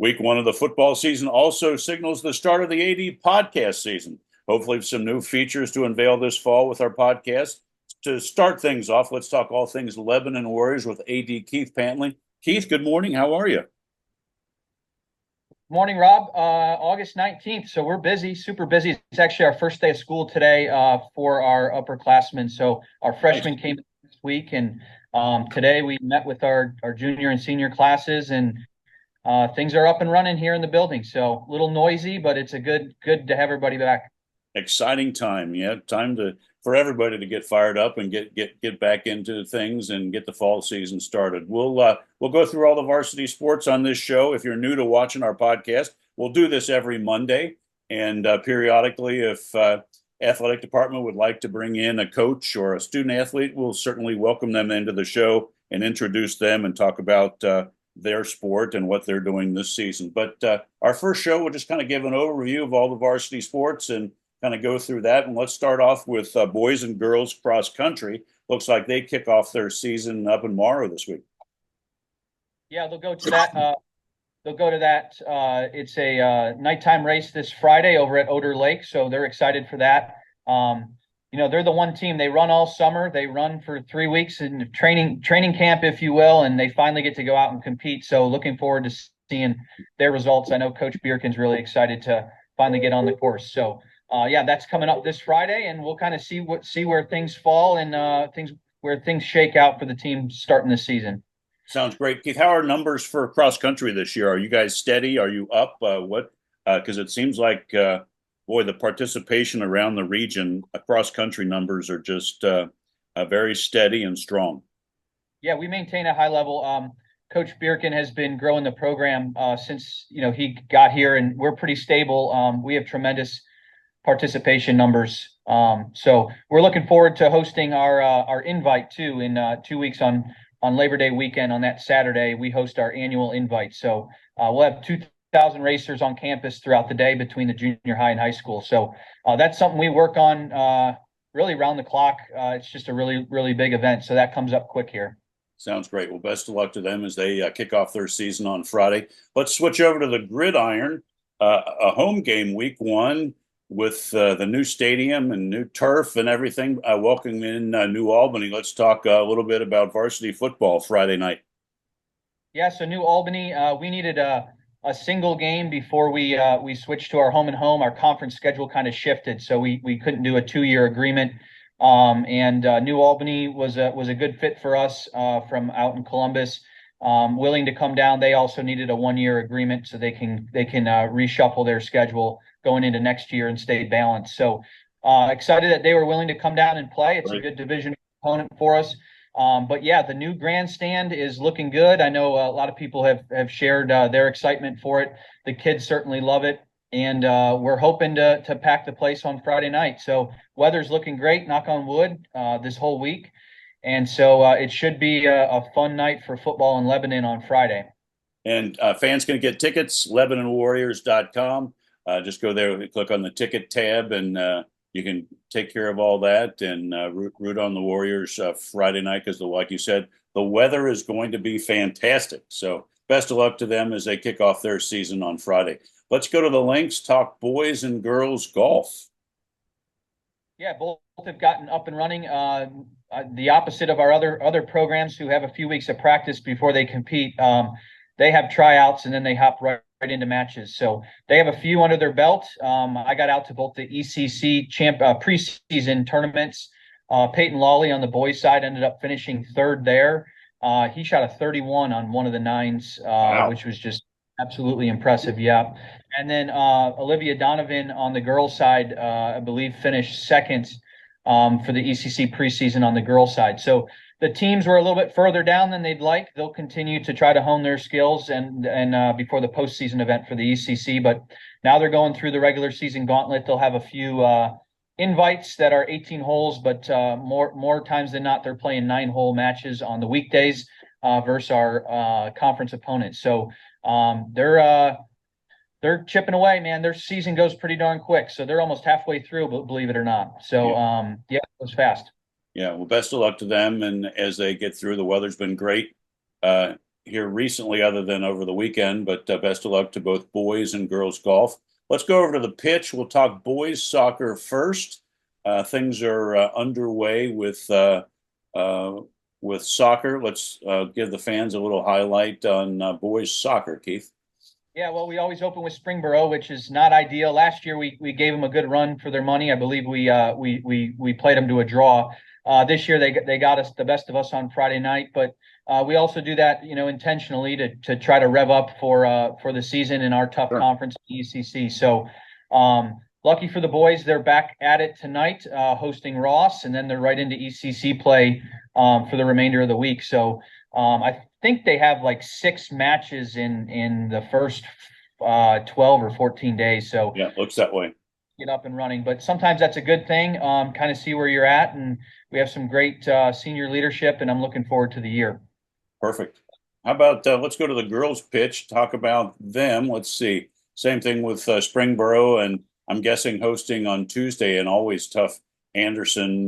Week one of the football season also signals the start of the AD podcast season. Hopefully, some new features to unveil this fall with our podcast. To start things off, let's talk all things Lebanon Warriors with AD Keith Pantling. Keith, good morning. How are you? Morning, Rob. August 19th. So we're busy, super busy. It's actually our first day of school today for our upperclassmen. So our freshmen came this week, and today we met with our junior and senior classes, and things are up and running here in the building. So a little noisy, but it's a good to have everybody back. Exciting time. Yeah, time for everybody to get fired up and get back into things and get the fall season started. We'll go through all the varsity sports on this show. If you're new to watching our podcast, we'll do this every Monday, and periodically, if athletic department would like to bring in a coach or a student athlete, we'll certainly welcome them into the show and introduce them and talk about their sport and what they're doing this season. But our first show, we'll just kind of give an overview of all the varsity sports and kind of go through that. And let's start off with boys and girls cross country. Looks like they kick off their season up in Morrow this week. Yeah, they'll go to that. It's a nighttime race this Friday over at Oder Lake, so they're excited for that. They're the one team. They run all summer. They run for 3 weeks in training camp, if you will, and they finally get to go out and compete. So looking forward to seeing their results. I know Coach Bierkin's really excited to finally get on the course. So that's coming up this Friday, and we'll kind of see where things fall and where things shake out for the team starting this season. Sounds great, Keith. How are numbers for cross country this year? Are you guys steady? Are you up? Because it seems like the participation around the region, cross country numbers are just very steady and strong. Yeah, we maintain a high level. Coach Bierkin has been growing the program since he got here, and we're pretty stable. We have tremendous participation numbers. So we're looking forward to hosting our invite too in 2 weeks on Labor Day weekend. On that Saturday, we host our annual invite. So we'll have 2,000 racers on campus throughout the day between the junior high and high school. So that's something we work on really around the clock. It's just a really, really big event. So that comes up quick here. Sounds great. Well, best of luck to them as they kick off their season on Friday. Let's switch over to the gridiron, a home game week one with the new stadium and new turf and everything, welcoming in New Albany. Let's talk a little bit about varsity football Friday night. Yeah, so New Albany, we needed a single game before we switched to our home and home. Our conference schedule kind of shifted, so we couldn't do a 2-year agreement. New Albany was a good fit for us from out in Columbus, willing to come down. They also needed a 1-year agreement so they can reshuffle their schedule going into next year and stay balanced. So excited that they were willing to come down and play. It's a good division opponent for us. But yeah, the new grandstand is looking good. I know a lot of people have shared their excitement for it. The kids certainly love it. And we're hoping to pack the place on Friday night. So weather's looking great, knock on wood, this whole week. And so it should be a fun night for football in Lebanon on Friday. And fans can get tickets, LebanonWarriors.com. Just go there, click on the ticket tab, and you can take care of all that and root on the Warriors Friday night because, like you said, the weather is going to be fantastic. So best of luck to them as they kick off their season on Friday. Let's go to the links, talk boys and girls golf. Yeah, both have gotten up and running. The opposite of our other programs who have a few weeks of practice before they compete. They have tryouts and then they hop right into matches. So they have a few under their belt. I got out to both the ECC preseason tournaments. Peyton Lawley on the boys side ended up finishing third there. He shot a 31 on one of the nines, wow, which was just absolutely impressive. Yeah. And then Olivia Donovan on the girls side, I believe, finished second for the ECC preseason on the girls side. So the teams were a little bit further down than they'd like. They'll continue to try to hone their skills and before the postseason event for the ECC. But now they're going through the regular season gauntlet. They'll have a few invites that are 18 holes, but more times than not, they're playing 9-hole matches on the weekdays versus our conference opponents. So they're chipping away, man. Their season goes pretty darn quick. So they're almost halfway through, but believe it or not. So it goes fast. Yeah, well, best of luck to them. And as they get through, the weather's been great. here recently, other than over the weekend. But best of luck to both boys and girls golf. Let's go over to the pitch. We'll talk boys soccer first. Things are underway with soccer. Let's give the fans a little highlight on boys soccer, Keith. Yeah, well, we always open with Springboro, which is not ideal. Last year, we gave them a good run for their money. I believe we played them to a draw. This year, they got us the best of us on Friday night, but we also do that, intentionally to try to rev up for the season in our tough conference, the ECC. So, lucky for the boys, they're back at it tonight, hosting Ross, and then they're right into ECC play for the remainder of the week. So, I think they have like 6 matches in the first 12 or 14 days. So yeah, looks that way. Get up and running, but sometimes that's a good thing. Kind of see where you're at, and we have some great senior leadership, and I'm looking forward to the year. Perfect. How about let's go to the girls' pitch, talk about them. Let's see. Same thing with Springboro, and I'm guessing hosting on Tuesday, and always tough Anderson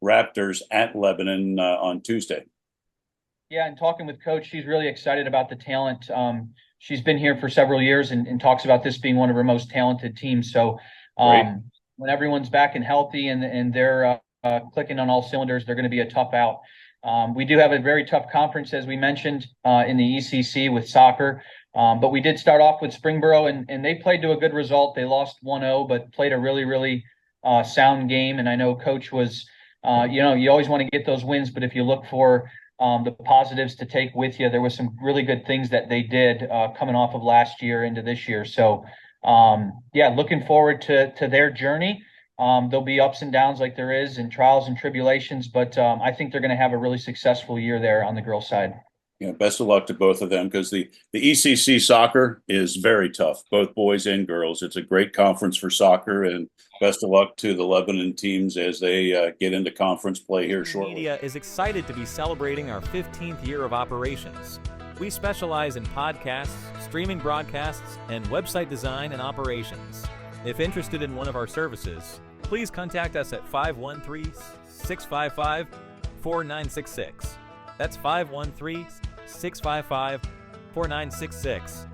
Raptors at Lebanon on Tuesday. Yeah, and talking with Coach, she's really excited about the talent. She's been here for several years and talks about this being one of her most talented teams. So when everyone's back and healthy and they're clicking on all cylinders, they're going to be a tough out. We do have a very tough conference, as we mentioned, in the ECC with soccer. But we did start off with Springboro, and they played to a good result. They lost 1-0, but played a really, really sound game. And I know Coach was, you always want to get those wins, but if you look for the positives to take with you, there was some really good things that they did coming off of last year into this year. So, looking forward to their journey. There'll be ups and downs like there is, and trials and tribulations, but I think they're going to have a really successful year there on the girls' side. Yeah, best of luck to both of them, because the ECC soccer is very tough, both boys and girls. It's a great conference for soccer, and best of luck to the Lebanon teams as they get into conference play here shortly. Media is excited to be celebrating our 15th year of operations. We specialize in podcasts, streaming broadcasts, and website design and operations. If interested in one of our services, please contact us at 513-655-4966. That's 513-655-4966.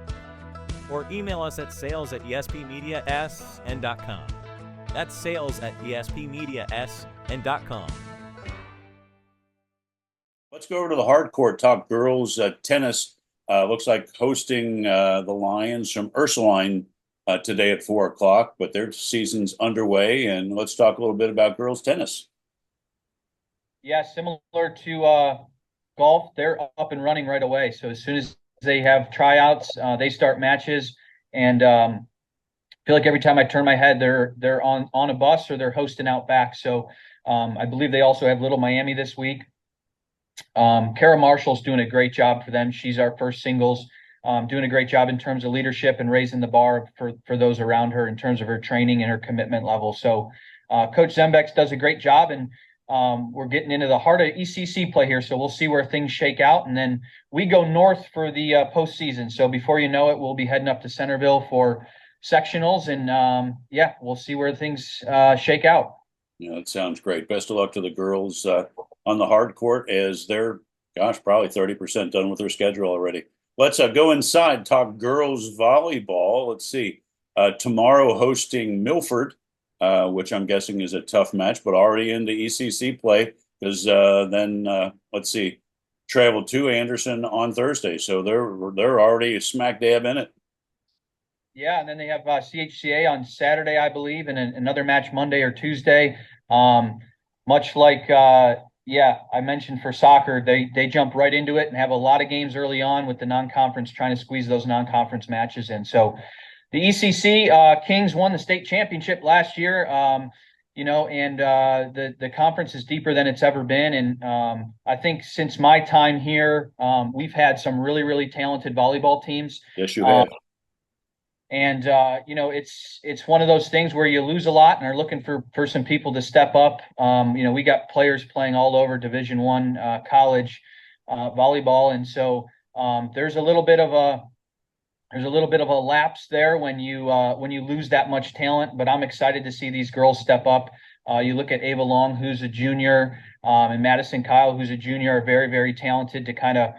Or email us at sales@espmediasn.com. That's sales@espmediasn.com. Let's go over to the hard court, talk girls tennis. Looks like hosting the Lions from Ursuline today at 4:00, but their season's underway. And let's talk a little bit about girls tennis. Yeah, similar to golf, they're up and running right away. So as soon as they have tryouts, they start matches, and feel like every time I turn my head, they're on a bus or they're hosting out back. So I believe they also have Little Miami this week. Kara Marshall's doing a great job for them. She's our first singles, doing a great job in terms of leadership and raising the bar for those around her in terms of her training and her commitment level. So Coach Zembex does a great job, and we're getting into the heart of ECC play here. So we'll see where things shake out, and then we go north for the postseason. So before you know it, we'll be heading up to Centerville for sectionals, and we'll see where things shake out. Yeah, that sounds great. Best of luck to the girls on the hard court, as they're, probably 30% done with their schedule already. Let's go inside, talk girls volleyball. Let's see. Tomorrow hosting Milford, which I'm guessing is a tough match, but already in the ECC play, because then let's see, travel to Anderson on Thursday. So they're already smack dab in it. Yeah, and then they have CHCA on Saturday, I believe, and another match Monday or Tuesday. Much like, I mentioned for soccer, they jump right into it and have a lot of games early on with the non-conference, trying to squeeze those non-conference matches in. So the ECC Kings won the state championship last year, and the conference is deeper than it's ever been. And I think since my time here, we've had some really, really talented volleyball teams. Yes, you have. And it's one of those things where you lose a lot and are looking for some people to step up. We got players playing all over Division I college volleyball, and so there's a little bit of a lapse there when you lose that much talent. But I'm excited to see these girls step up. You look at Ava Long, who's a junior, and Madison Kyle, who's a junior, are very, very talented to kind of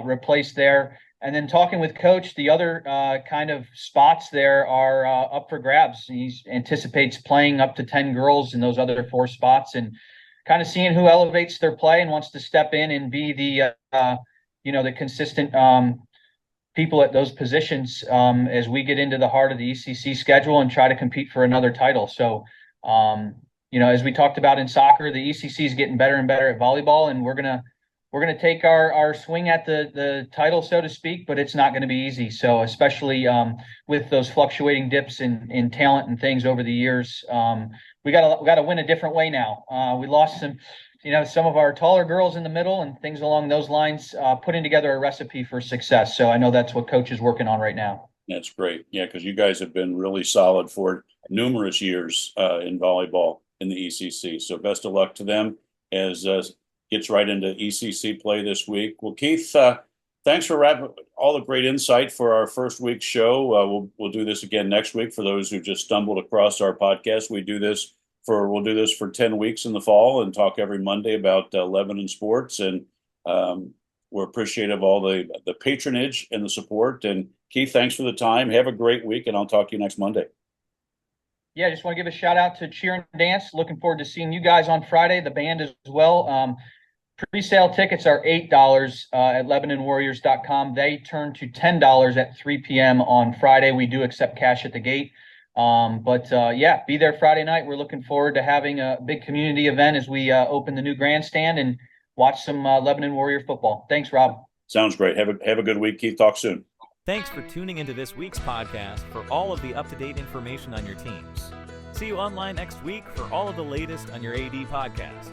replaced there. And then talking with Coach, the other kind of spots there are up for grabs. He anticipates playing up to 10 girls in those other 4 spots, and kind of seeing who elevates their play and wants to step in and be the the consistent people at those positions as we get into the heart of the ECC schedule and try to compete for another title. So, as we talked about in soccer, the ECC is getting better and better at volleyball, and we're gonna take our swing at the title, so to speak, but it's not going to be easy. So especially with those fluctuating dips in talent and things over the years, we got to win a different way now. We lost some of our taller girls in the middle and things along those lines, putting together a recipe for success. So I know that's what Coach is working on right now. That's great. Yeah, because you guys have been really solid for numerous years in volleyball in the ECC. So best of luck to them as gets right into ECC play this week. Well, Keith, thanks for all the great insight for our first week show. We'll do this again next week. For those who just stumbled across our podcast, we'll do this for 10 weeks in the fall and talk every Monday about Lebanon sports. And we're appreciative of all the patronage and the support. And Keith, thanks for the time. Have a great week, and I'll talk to you next Monday. Yeah, I just want to give a shout out to Cheer and Dance. Looking forward to seeing you guys on Friday, the band as well. Pre-sale tickets are $8 at LebanonWarriors.com. They turn to $10 at 3 p.m. on Friday. We do accept cash at the gate. Be there Friday night. We're looking forward to having a big community event as we open the new grandstand and watch some Lebanon Warrior football. Thanks, Rob. Sounds great. Have a good week, Keith. Talk soon. Thanks for tuning into this week's podcast for all of the up-to-date information on your teams. See you online next week for all of the latest on your AD podcast.